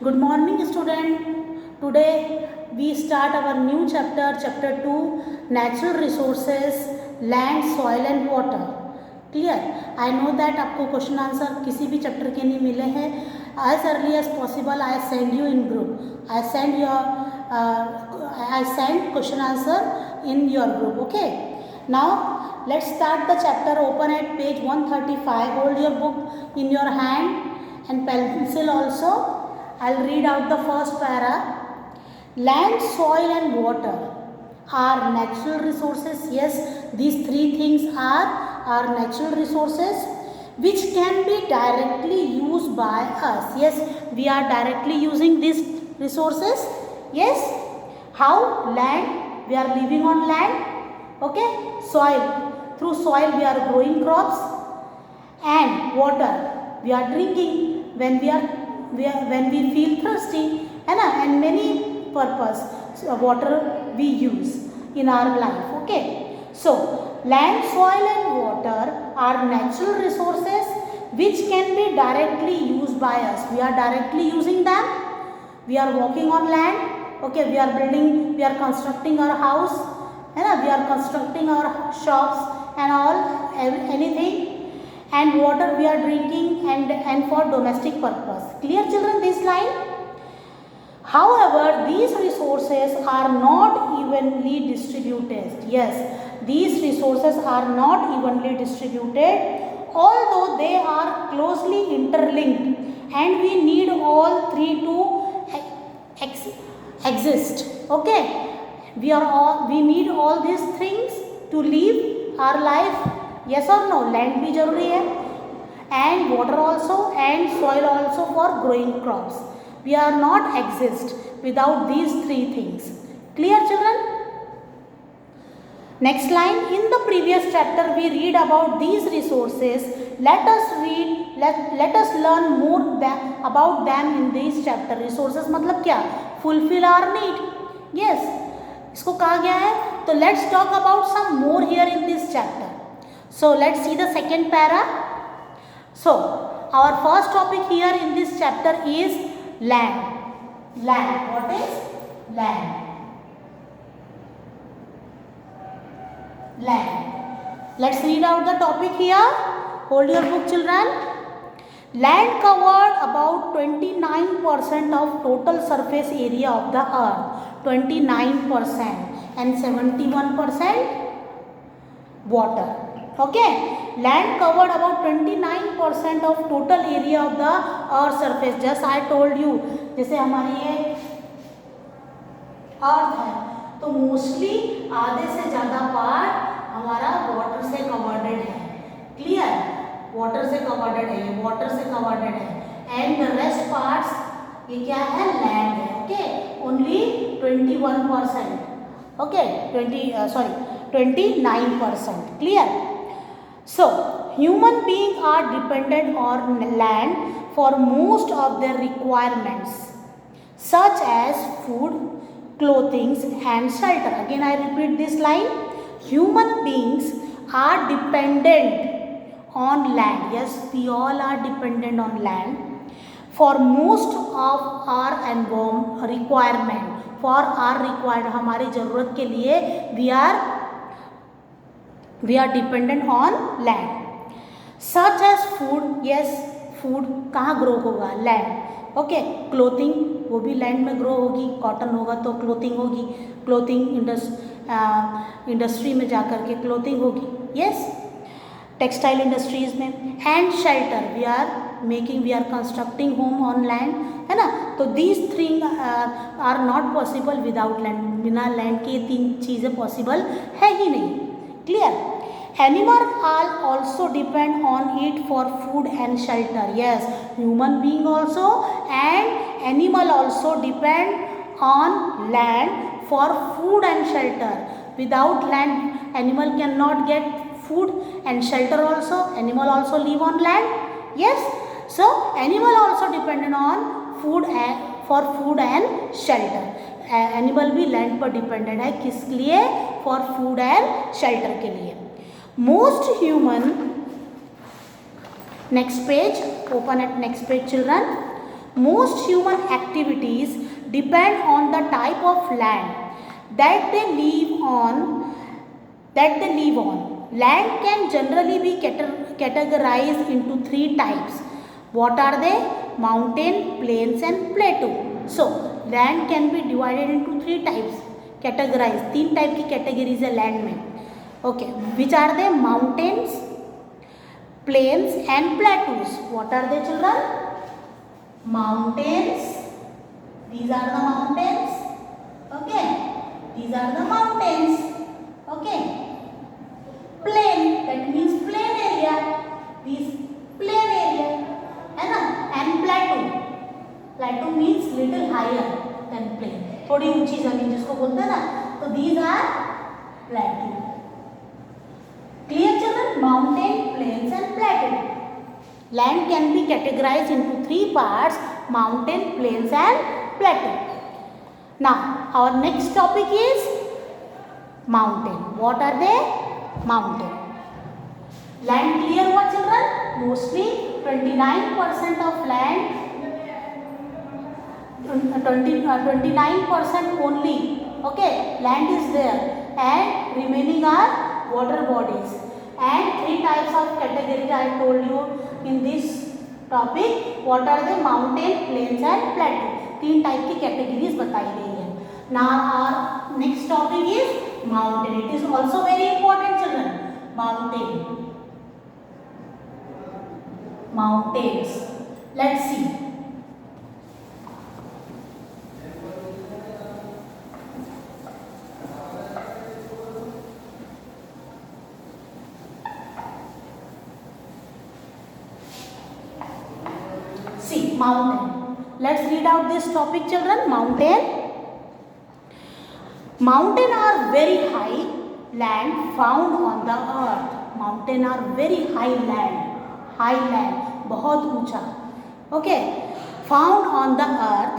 Good morning, student. Today we start our new chapter, chapter 2, natural resources, land, soil and water. Clear? I know that आपको question answer किसी भी chapter के नहीं मिले हैं. As early as possible, I send you in group. I send question answer in your group. Okay. Now let's start the chapter. Open at page 135. Hold your book in your hand and pencil also. I'll read out the first para. Land, soil and water are natural resources. Yes, these three things are natural resources which can be directly used by us. Yes, we are directly using these resources. Yes, how? Land, we are living on land. Okay, soil, through soil we are growing crops, and water, we are drinking when we feel thirsty, and many purpose water we use in our life. Okay, so land, soil and water are natural resources which can be directly used by us. We are directly using them. We are walking on land. Okay, we are building, we are constructing our house, we are constructing our shops and all, anything. And water we are drinking and for domestic purpose. Clear children this line? However, these resources are not evenly distributed. Yes, these resources are not evenly distributed, although they are closely interlinked and we need all three to exist. Okay, we need all these things to live our life. Yes or no? Land भी जरूरी है, and water also, and soil also for growing crops. We are not exist without these three things. Clear children? Next line. In the previous chapter we read about these resources. Let us learn more about them in this chapter. Resources मतलब क्या? Fulfill our need. Yes, इसको कहा गया है. तो let's talk about some more here in this chapter. So let's see the second para. So our first topic here in this chapter is land. Land. What is land? Land. Let's read out the topic here. Hold your book, children. Land covered about 29% of total surface area of the earth. 29% and 71% water. Okay, land covered about 29% of total area of the earth surface. Just I told you, जैसे हमारी ये अर्थ है तो mostly आधे से ज़्यादा part हमारा water से कवर्डेड है. क्लियर? वाटर से कवर्डेड है, ये वाटर से कवर्डेड है, एंड द रेस्ट पार्ट्स ये क्या है? लैंड है. Okay, only 21%. Okay, 29%. Clear? So, human beings are dependent on land for most of their requirements, such as food, clothing and shelter. Again I repeat this line. Human beings are dependent on land. Yes, we all are dependent on land for most of our requirement. For our required, हमारी ज़रूरत के लिए we are dependent on land. Such as food. Yes, food कहाँ grow होगा? Land. Okay, clothing वो भी land में grow होगी. कॉटन होगा तो क्लोथिंग होगी. क्लोथिंग इंडस्ट्री में जाकर के क्लोथिंग होगी. यस, टेक्सटाइल इंडस्ट्रीज में. And shelter, we are constructing home on land, है ना. तो these thing are not possible without land. बिना लैंड के ये तीन चीज़ें पॉसिबल है ही नहीं. Clear? Animals are also depend on it for food and shelter. Yes, human being also and animal also depend on land for food and shelter. Without land, animal cannot get food and shelter also. Animal also live on land. Yes, so animal also dependent on food and for food and shelter. Animal भी land पर dependent है. किस लिए? For food and shelter के लिए. Most human, next page, open at next page children. Most human activities depend on the type of land that they live on. Land can generally be categorized into three types. What are they? Mountain, plains and plateau. So land can be divided into three types, categorized. तीन type की categories है land में. Okay, which are they? Mountains, plains and plateaus. What are they, children? Mountains. These are the mountains. Okay, these are the mountains. Okay, plain, that means plain area. These plain area है ना. And plateau means little higher than plain, थोड़ी ऊंची जमीन जिसको बोलते हैं ना. तो these are plateau. Clear children? Mountain, plains and plateau. Land can be categorized into three parts: mountain, plains and plateau. Now our next topic is mountain. What are they? Mountain. Land clear what children? Mostly 29% of land, 29% only. Okay, land is there and remaining are water bodies. And three types of categories I told you in this topic. What are they? Mountain, plains and plateau. तीन type की categories बताई गई है. Now our next topic is mountain. It is also very important children. Mountains. Let's see. See, mountain. Let's read out this topic children. Mountain are very high land found on the earth. Mountain are very high land, बहुत ऊंचा. Okay, found on the earth.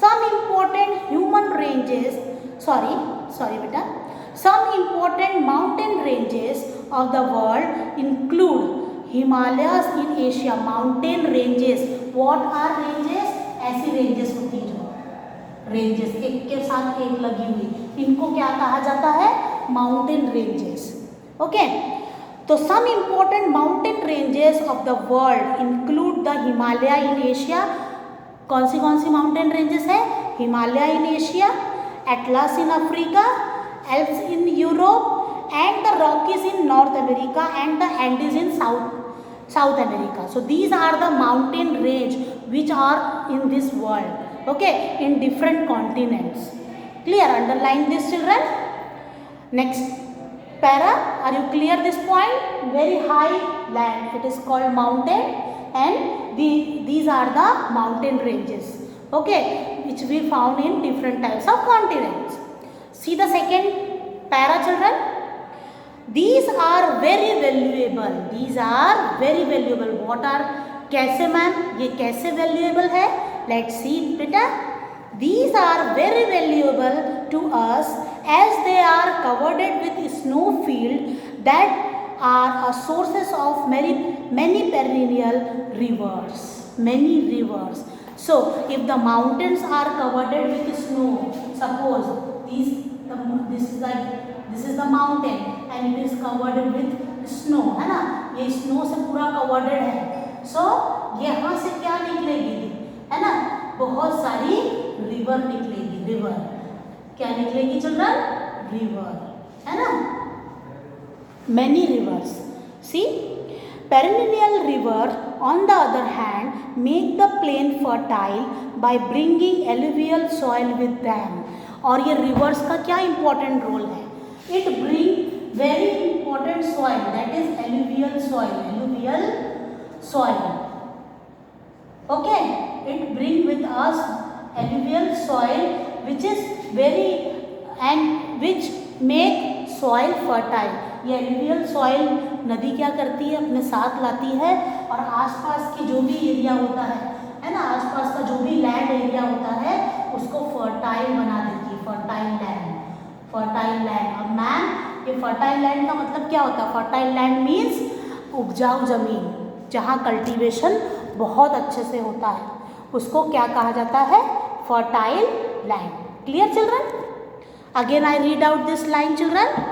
Some important human ranges, sorry beta. Some important mountain ranges of the world include Himalayas in Asia. Mountain ranges. What are ranges? ऐसी ranges होती है जो ranges एक के साथ एक लगी हुई, इनको क्या कहा जाता है? Mountain ranges. ओके, तो some important mountain ranges of the world include the Himalaya in Asia. कौन सी माउंटेन रेंजेस है? Himalaya in Asia, Atlas in Africa, Alps in Europe and the Rockies in North America and the Andes in South America. So these are the mountain range which are in this world. Okay, in different continents. Clear? Underline this children. Next para. Are you clear this point? Very high land. It is called mountain, and these are the mountain ranges. Okay, which we found in different types of continents. See the second para children. These are very valuable. What are? कैसे ma'am ये कैसे valuable है? Let's see बेटा. These are very valuable to us as they are covered with snow field that are a sources of many perennial rivers. So if the mountains are covered with snow, suppose this is the mountain and it is covered with snow, है ना. ये snow से पूरा covered है. सो यहाँ से क्या निकलेगी, है ना? बहुत सारी रिवर निकलेगी. रिवर क्या निकलेगी चिल्ड्रन? रिवर, है ना. Many rivers. See, perennial river on the other hand make the plain fertile by bringing alluvial soil with them. और ये rivers का क्या important रोल है? It bring very important soil, that is alluvial soil. Okay, it bring with us alluvial soil which is which make soil fertile. ये alluvial soil नदी क्या करती है? अपने साथ लाती है और आसपास की जो भी एरिया होता है ना, आसपास का जो भी लैंड एरिया होता है उसको फर्टाइल बना देती है. Fertile land. अब मैम ये फर्टाइल लैंड का मतलब क्या होता है? फर्टाइल लैंड मीन्स उपजाऊ जमीन जहाँ कल्टीवेशन बहुत अच्छे से होता है. उसको क्या कहा जाता है? Fertile land. Clear children? Again I read out this line children.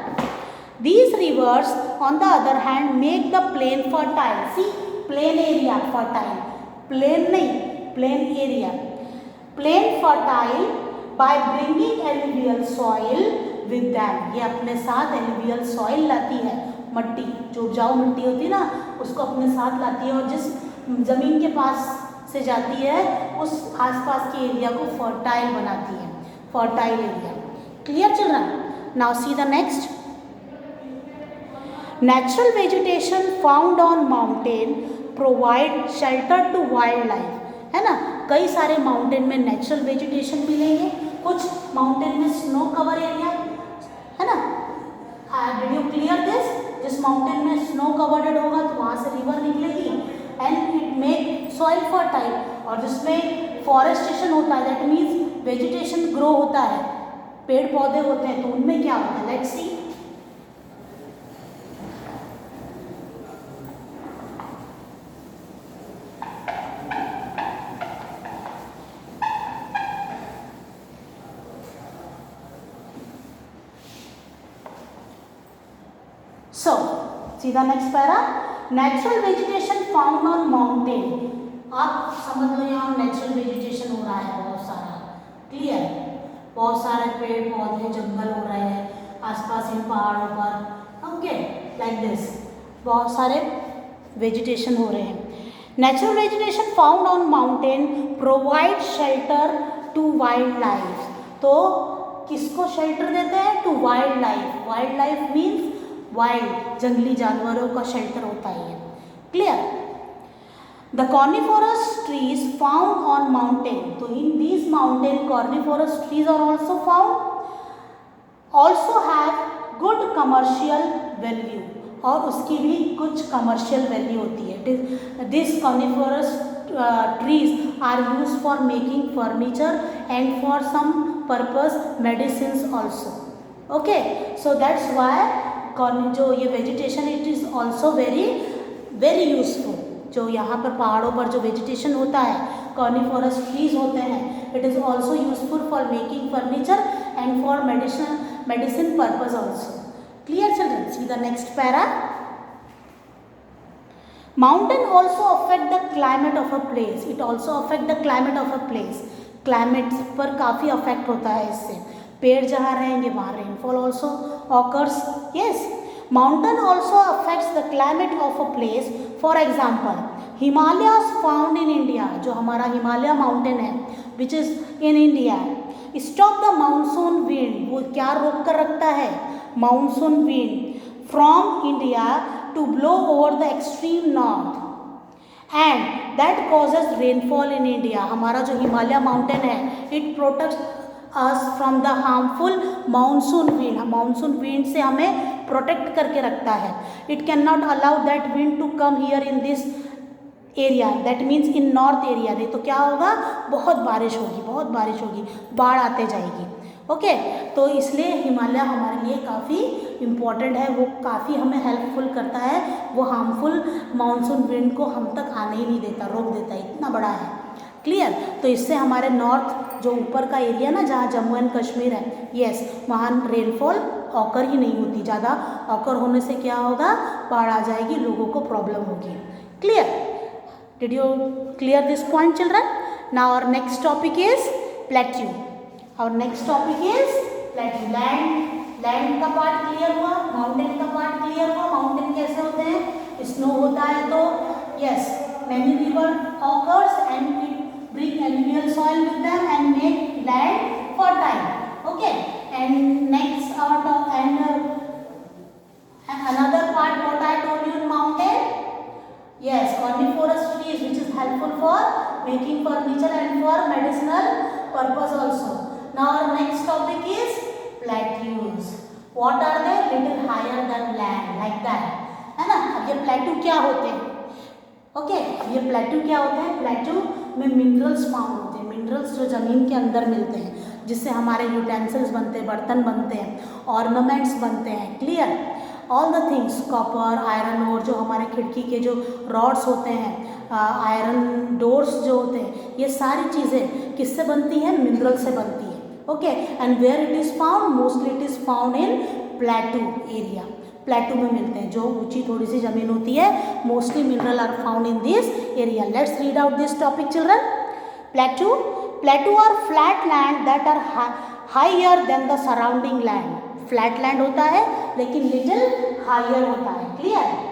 These rivers on the other hand make the plain fertile. See, plain area fertile. Plain नहीं, plain area. Plain fertile by bringing alluvial soil with them. ये अपने साथ alluvial soil लाती है, मट्टी जो उपजाऊ मिट्टी होती है ना, उसको अपने साथ लाती है और जिस ज़मीन के पास से जाती है उस आसपास के एरिया को फर्टाइल बनाती है. Fertile area. Clear children? Now see the next. Natural vegetation found on mountain provide shelter to wildlife. है ना, कई सारे माउंटेन में नेचुरल वेजिटेशन मिलेंगे, कुछ माउंटेन में स्नो कवर एरिया, है ना. Did you clear this? जिस माउंटेन में स्नो कवर्ड होगा तो वहाँ से रिवर निकलेगी and it make soil fertile. और जिसमें फॉरेस्टेशन होता है, दैट मीन्स वेजिटेशन ग्रो होता है, पेड़ पौधे होते हैं, तो उनमें क्या होता है? Let's see. So, see the next para. Natural vegetation found on mountain. आप समझ लो यहाँ नेचुरल वेजिटेशन हो रहा है बहुत सारा. क्लियर? बहुत सारे पेड़ पौधे जंगल हो रहे हैं आसपास इन पहाड़ों पर. ओके, लाइक दिस बहुत सारे वेजिटेशन हो रहे हैं. Natural vegetation found on mountain provide shelter to wildlife. तो किसको शेल्टर देते हैं? To wildlife. Wildlife means wild, जंगली जानवरों का शेल्टर होता है. Clear? The coniferous trees found on mountain. तो in these mountain coniferous trees are also found, also have good commercial value. और उसकी भी कुछ कमर्शियल वैल्यू होती है. This coniferous trees are used for making furniture and for some purpose medicines also. Okay, so that's why जो ये vegetation it is also very very useful. जो यहाँ पर पहाड़ों पर जो वेजिटेशन होता है, कॉर्निफोरस ट्रीज होते हैं, it is also useful for making furniture and for medicine purpose also. Clear children? See the next para. Mountain also affect the climate of a place. It also affect the climate of a place. Climate पर काफ़ी affect होता है इससे. पेड़ जहाँ रहेंगे वहाँ rainfall also occurs. Yes, mountain also affects the climate of a place. For example, Himalayas found in India, जो हमारा हिमालय माउंटेन है, which is in India, stop the monsoon wind. वो क्या रोक कर रखता है? Monsoon wind from India to blow over the extreme north, and that causes rainfall in India. हमारा जो हिमालय माउंटेन है, it protects us from the harmful monsoon wind. Monsoon wind से हमें प्रोटेक्ट करके रखता है. It can not allow that wind to come here in this area, that means in north area. नहीं तो क्या होगा? बहुत बारिश होगी, बहुत बारिश होगी, बाढ़ आते जाएगी. ओके, तो इसलिए हिमालय हमारे लिए काफ़ी इम्पॉर्टेंट है. वो काफ़ी हमें हेल्पफुल करता है. वो हार्मफुल मानसून विंड को हम तक आने ही नहीं देता, रोक देता है. इतना बड़ा है. क्लियर? तो इससे हमारे नॉर्थ जो ऊपर का एरिया ना, जहाँ जम्मू एंड कश्मीर है, यस, वहाँ रेनफॉल ऑकर ही नहीं होती. ज़्यादा ऑकर होने से क्या होगा? बाढ़ आ जाएगी, लोगों को प्रॉब्लम होगी. Clear? Did you clear this point children? Now our next topic is plateau. Our next topic is plateau. Land का पार्ट क्लियर हुआ, माउंटेन का पार्ट क्लियर हुआ. माउंटेन कैसे होते हैं? स्नो होता है तो yes, many river occurs and it bring alluvial soil with them and make land fertile. Okay, and next another part what I told you in mountain, yes, coniferous trees which is helpful for making furniture and for medicinal purpose also. Now our next topic is plateaus. What are they? Little higher than land, like that, है ना. अब ये plateau क्या होते हैं? Okay, ये plateau क्या होता है? प्लेट्यू में मिनरल्स फाउंड होते हैं. मिनरल्स जो ज़मीन के अंदर मिलते हैं, जिससे हमारे यूटेंसिल्स बनते हैं, बर्तन बनते हैं, ऑर्नामेंट्स बनते हैं. Clear? All the things, copper, iron और जो हमारे खिड़की के जो रॉड्स होते हैं, आयरन डोर्स जो होते हैं, ये सारी चीज़ें किससे बनती हैं? मिनरल से बनती है। Okay, and where it is found? Mostly it is found in plateau area. Plateau में मिलते हैं, जो ऊंची थोड़ी सी जमीन होती है, mostly mineral are found in this area. Let's read out this topic children. Plateau are flat land that are higher than the surrounding land. Flat land होता है लेकिन लिटिल हायर होता है। Clear?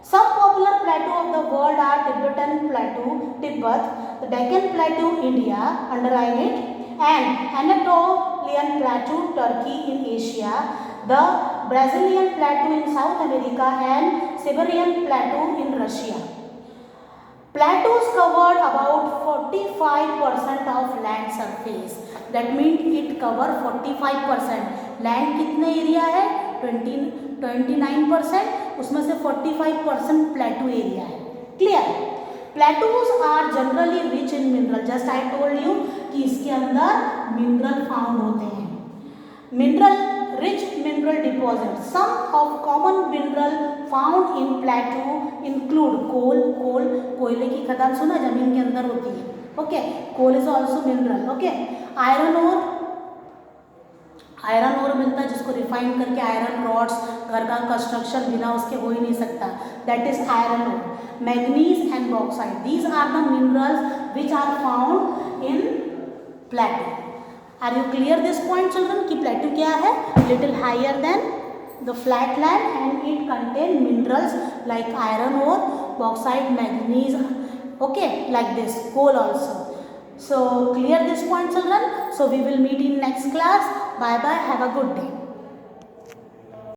Some popular plateau of the world are Tibetan Plateau, Tibet, the Deccan Plateau, India, underline it, and Anatolian Plateau, Turkey in Asia, the Brazilian Plateau in South America, and Siberian Plateau in Russia. Plateaus covered about 45% of land surface. That means it cover 45%. Land कितने area है? 29%, उसमें से 45% plateau area है। Clear? Plateaus are generally rich in mineral. Just I told you कि इसके अंदर mineral found होते हैं। Mineral rich mineral deposit. Some of common mineral found in plateau include coal. कोयले की खदान सुना, जमीन के अंदर होती है। Okay, coal is also mineral. Okay, iron ore मिलता है, जिसको रिफाइन करके आयरन रॉड्स, घर का कंस्ट्रक्शन बिना उसके हो ही नहीं सकता, that is iron ore. Manganese and bauxite, these are the minerals which are found in plateau. Are you clear this point children कि प्लेटू क्या है? Little higher than the flat land and it contain minerals like iron ore, bauxite, manganese, okay, like this, coal also. So clear this point children. So we will meet in next class. Bye bye, have a good day.